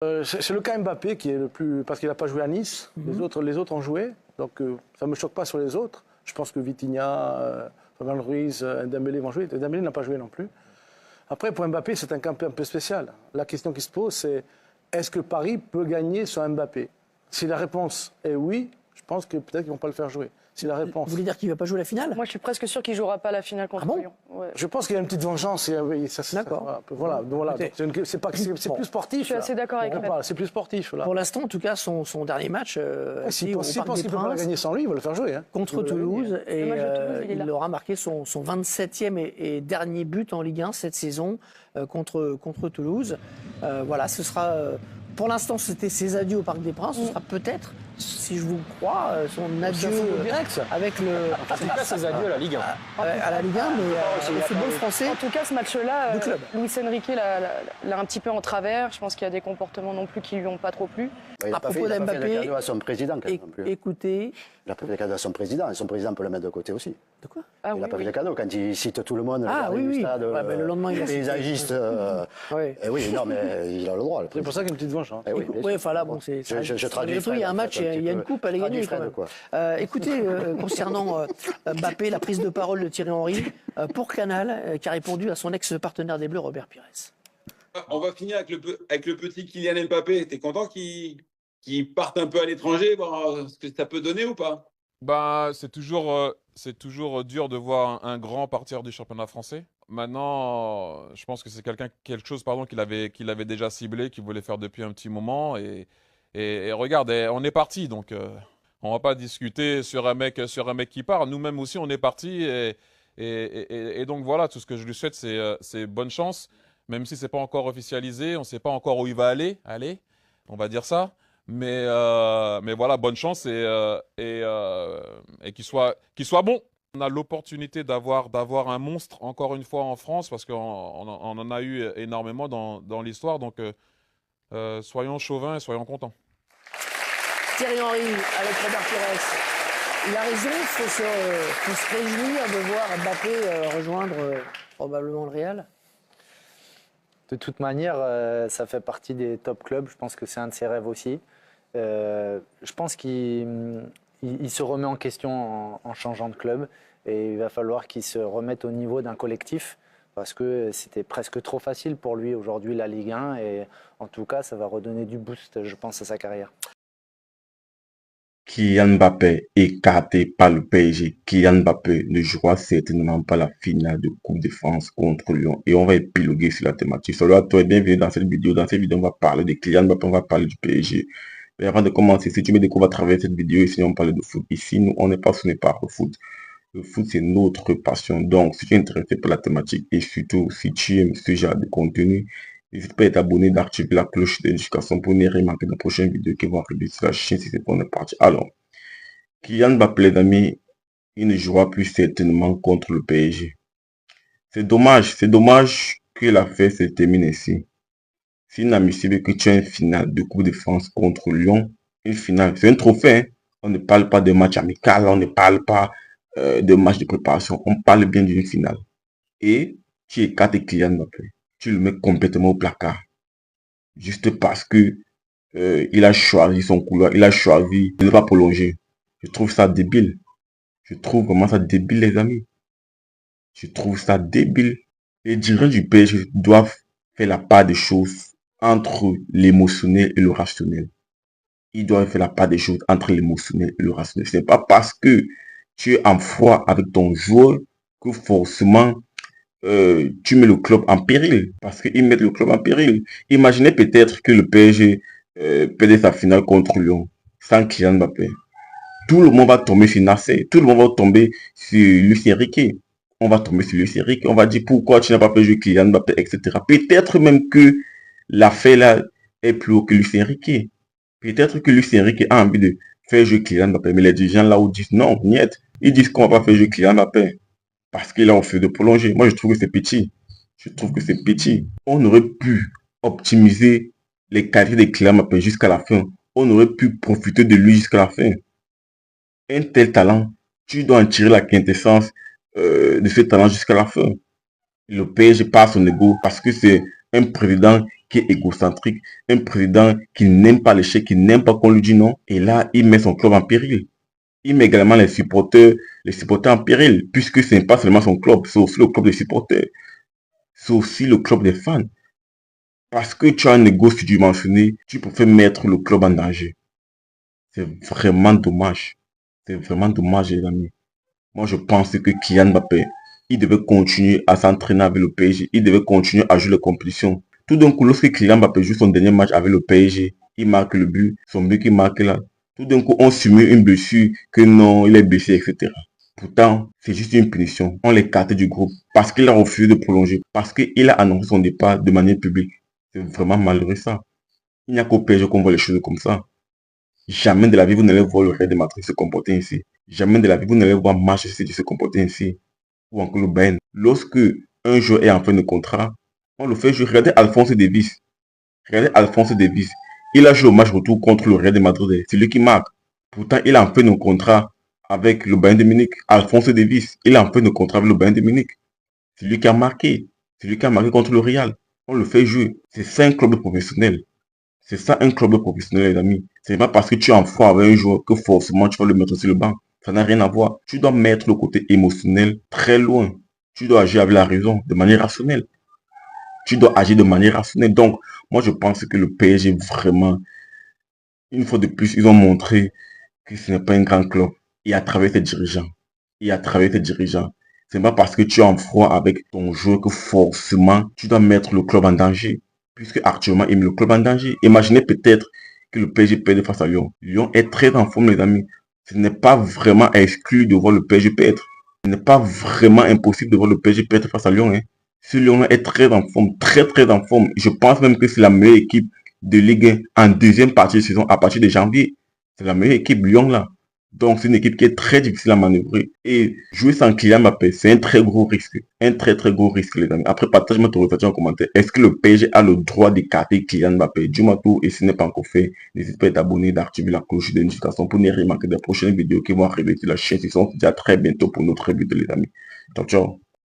C'est le cas Mbappé qui est le plus... Parce qu'il n'a pas joué à Nice, les autres ont joué, donc ça ne me choque pas sur les autres. Je pense que Vitinha, Fabian Ruiz, Dembélé vont jouer. Dembélé n'a pas joué non plus. Après, pour Mbappé, c'est un camp un peu spécial. La question qui se pose, c'est est-ce que Paris peut gagner sur Mbappé? Si la réponse est oui, je pense que peut-être qu'ils ne vont pas le faire jouer. Si la réponse... Vous voulez dire qu'il ne va pas jouer la finale? Moi, je suis presque sûr qu'il ne jouera pas la finale contre Lyon. Ouais. Je pense qu'il y a une petite vengeance. D'accord. Voilà. C'est plus sportif. Je suis assez d'accord avec ça. C'est plus sportif. Là. Pour l'instant, en tout cas, son dernier match, s'il pense qu'il ne peut pas gagner sans lui, il va le faire jouer. Hein. Contre Toulouse. Et il aura marqué son 27e et dernier but en Ligue 1 cette saison contre Toulouse. Voilà, ce sera... Pour l'instant, c'était ses adieux au Parc des Princes. Ce sera peut-être, si je vous crois, son adieu direct, avec le... C'est pas ses adieux à la Ligue 1. À la Ligue 1, mais au football français. En tout cas, ce match-là, Luis Enrique l'a un petit peu en travers. Je pense qu'il y a des comportements non plus qui lui ont pas trop plu. À propos d'Mbappé, il a fait des cadeaux à son président. Écoutez... Il a fait des cadeaux à son président, et son président peut le mettre de côté aussi. De quoi? Il a pas fait des cadeaux quand il cite tout le monde, oui. stade, le lendemain, il a paysagiste. Et oui, non, mais il a le droit. C'est pour ça qu'il y a une petite vengeance. Oui, enfin là, bon, c'est... Je traduis. Il y a un match, il y a une coupe à les gagner. Écoutez, concernant Mbappé, la prise de parole de Thierry Henry pour Canal, qui a répondu à son ex-partenaire des Bleus, Robert Pires. On va finir avec le petit Kylian Mbappé. T'es content qu'il parte un peu à l'étranger, voir ce que ça peut donner ou pas? C'est toujours dur de voir un grand partir du championnat français. Maintenant, je pense que c'est quelque chose qu'il avait déjà ciblé, qu'il voulait faire depuis un petit moment. Et regarde, on est parti, donc on va pas discuter sur un mec qui part. Nous-mêmes aussi, on est parti. Et donc voilà, tout ce que je lui souhaite, c'est bonne chance. Même si c'est pas encore officialisé, on ne sait pas encore où il va aller. Allez, on va dire ça. Mais voilà, bonne chance et qu'il soit bon. On a l'opportunité d'avoir un monstre encore une fois en France parce qu'on en a eu énormément dans l'histoire. Donc soyons chauvins et soyons contents. Thierry Henry avec Robert Pires. Il a raison, il faut se réjouir de voir Mbappé rejoindre probablement le Real. De toute manière, ça fait partie des top clubs. Je pense que c'est un de ses rêves aussi. Je pense qu'il se remet en question en changeant de club et il va falloir qu'il se remette au niveau d'un collectif parce que c'était presque trop facile pour lui aujourd'hui la Ligue 1 et en tout cas ça va redonner du boost je pense à sa carrière. Kylian Mbappé écarté par le PSG. Kylian Mbappé ne jouera certainement pas la finale de Coupe de France contre Lyon. Et on va épiloguer sur la thématique. Salut à toi et bienvenue dans cette vidéo. Dans cette vidéo, on va parler de Kylian Mbappé, on va parler du PSG. Mais avant de commencer, si tu me découvres à travers cette vidéo, ici on parle de foot. Ici, nous, on n'est pas passionné par le foot. Le foot, c'est notre passion. Donc, si tu es intéressé par la thématique et surtout, si tu aimes ce genre de contenu, n'hésite pas à t'abonner, d'activer la cloche de notification pour ne rien manquer de prochaines vidéos qui vont arriver sur la chaîne si c'est pour une partie. Alors, Kylian Mbappé, les amis, il ne jouera plus certainement contre le PSG. C'est dommage que l'affaire se termine ici. C'est inadmissible que tu aies une finale de Coupe de France contre Lyon. Une finale, c'est un trophée. Hein. On ne parle pas de match amical, on ne parle pas de match de préparation. On parle bien d'une finale. Et tu écartes Kylian Mbappé. Tu le mets complètement au placard. Juste parce que il a choisi son couloir, il a choisi de ne pas prolonger. Je trouve ça débile. Je trouve vraiment ça débile, les amis. Je trouve ça débile. Les dirigeants du PSG doivent faire la part des choses entre l'émotionnel et le rationnel. Ils doivent faire la part des choses entre l'émotionnel et le rationnel. Ce n'est pas parce que tu es en froid avec ton joueur que forcément tu mets le club en péril. Parce qu'ils mettent le club en péril. Imaginez peut-être que le PSG perdait sa finale contre Lyon sans Kylian Mbappé. Tout le monde va tomber sur Nasser. Tout le monde va tomber sur Luis Enrique. On va tomber sur Luis Enrique. On va dire pourquoi tu n'as pas fait jouer Kylian Mbappé, etc. Peut-être même que l'affaire là est plus haut que Luis Enrique. Peut-être que Luis Enrique a envie de faire jouer Kylian Mbappé. Mais les dirigeants là-haut disent non, niet. Ils disent qu'on va pas faire jouer Kylian Mbappé. Parce qu'il a envie de prolonger. Moi, je trouve que c'est petit. Je trouve que c'est petit. On aurait pu optimiser les qualités de Kylian Mbappé jusqu'à la fin. On aurait pu profiter de lui jusqu'à la fin. Un tel talent, tu dois en tirer la quintessence de ce talent jusqu'à la fin. Le PSG passe son ego parce que c'est un président qui est égocentrique, un président qui n'aime pas l'échec, qui n'aime pas qu'on lui dise non. Et là, il met son club en péril. Il met également les supporters en péril, puisque ce n'est pas seulement son club, c'est aussi le club des supporters. C'est aussi le club des fans. Parce que tu as un ego surdimensionné, tu préfères mettre le club en danger. C'est vraiment dommage. C'est vraiment dommage, les amis. Moi, je pense que Kylian Mbappé, il devait continuer à s'entraîner avec le PSG. Il devait continuer à jouer les compétitions. Tout d'un coup, lorsque Kylian Mbappé joue son dernier match avec le PSG, il marque le but, son but qu'il marque là. Tout d'un coup, on subit une blessure, que non, il est blessé, etc. Pourtant, c'est juste une punition. On l'écarte du groupe parce qu'il a refusé de prolonger, parce qu'il a annoncé son départ de manière publique. C'est vraiment malheureux ça. Il n'y a qu'au PSG qu'on voit les choses comme ça. Jamais de la vie, vous n'allez voir le Real de Madrid se comporter ainsi. Jamais de la vie, vous n'allez voir Manchester City se comporter ainsi. Ou encore le Bayern. Lorsque un joueur est en fin de contrat, on le fait jouer. Regardez Alphonso Davies. Regardez Alphonso Davies. Il a joué au match retour contre le Real de Madrid. C'est lui qui marque. Pourtant, il est en fin de contrat avec le Bayern de Munich. Alphonso Davies. Il est en fin de contrat avec le Bayern de Munich. C'est lui qui a marqué. C'est lui qui a marqué contre le Real. On le fait jouer. C'est ça un club professionnel. C'est ça un club professionnel, les amis. C'est pas parce que tu es en foi avec un joueur que forcément tu vas le mettre sur le banc. Ça n'a rien à voir. Tu dois mettre le côté émotionnel très loin. Tu dois agir avec la raison, de manière rationnelle. Tu dois agir de manière rationnelle. Donc, moi, je pense que le PSG, vraiment, une fois de plus, ils ont montré que ce n'est pas un grand club. Et à travers ses dirigeants. C'est pas parce que tu es en froid avec ton joueur que forcément, tu dois mettre le club en danger. Puisque actuellement, il met le club en danger. Imaginez peut-être que le PSG perde face à Lyon. Lyon est très en forme, les amis. Ce n'est pas vraiment exclu de voir le PSG perdre. Ce n'est pas vraiment impossible de voir le PSG perdre face à Lyon. Hein. Ce Lyon-là est très en forme, très en forme. Je pense même que c'est la meilleure équipe de Ligue 1 en deuxième partie de saison à partir de janvier. C'est la meilleure équipe Lyon-là. Donc, c'est une équipe qui est très difficile à manœuvrer. Et jouer sans Kylian Mbappé, c'est un très gros risque. Un très gros risque, les amis. Après, partage-moi ton réflexion en commentaire. Est-ce que le PSG a le droit d'écarter Kylian Mbappé? Dis-moi tout. Et si ce n'est pas encore fait, n'hésite pas à t'abonner, d'activer la cloche de notification pour ne rien manquer des prochaines vidéos qui vont arriver sur la chaîne. On se dit à très bientôt pour notre vidéo, les amis. Ciao, ciao.